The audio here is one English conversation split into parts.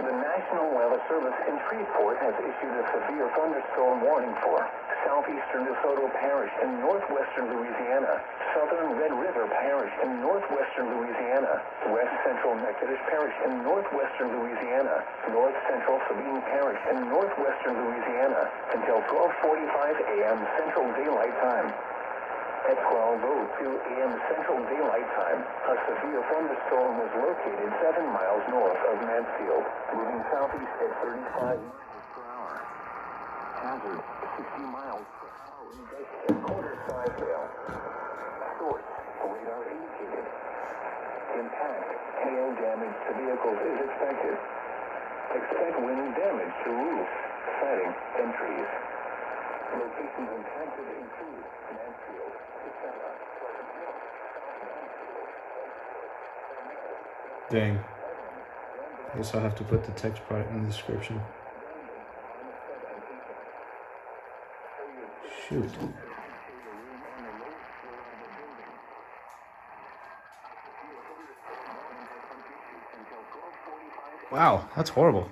The National Weather Service in Shreveport has issued a severe thunderstorm warning for southeastern DeSoto Parish in northwestern Louisiana, southern Red River Parish in northwestern Louisiana, west central Natchitoches Parish in northwestern Louisiana, north central Sabine Parish in northwestern Louisiana until 12:45 a.m. Central Daylight Time. At 12:02 a.m. Central Daylight Time, a severe thunderstorm was located 7 miles north of Mansfield, moving southeast at 35 miles per hour. Hazard, 60 miles per hour. At quarter-size sail. Source, radar indicated. Impact, hail damage to vehicles is expected. Expect wind damage to roofs, siding, and trees. Locations impacted include Mansfield, etc. Dang. I guess I'll have to put the text part in the description. Shoot. Wow, that's horrible.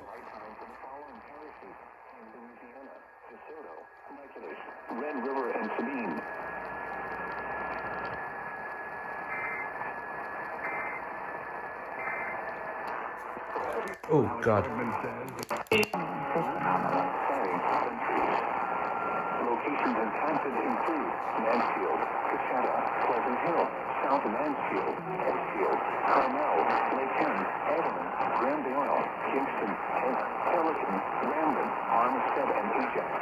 DeSoto, Natchitoches, Red River, and Sabine. Oh, God. Locations impacted include Mansfield, Coachella, Pleasant Hill, South Mansfield, Edgefield, Carmel, Lake Hen, Evelyn, Grand Isle, Kingston, Pelican, Ramblin, Armistead, and Ajax.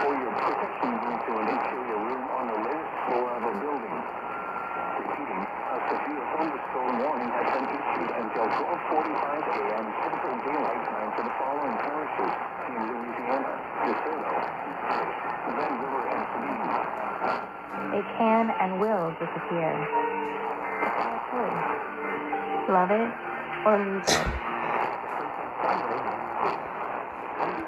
For your protection, move to an interior room on the lowest floor of a building. Repeating, a severe thunderstorm warning has been issued until 12:45 a.m. Central Daylight Time for the following parishes in Louisiana: DeSoto, Red River, and Sabine. They can and will disappear. Love it or leave it.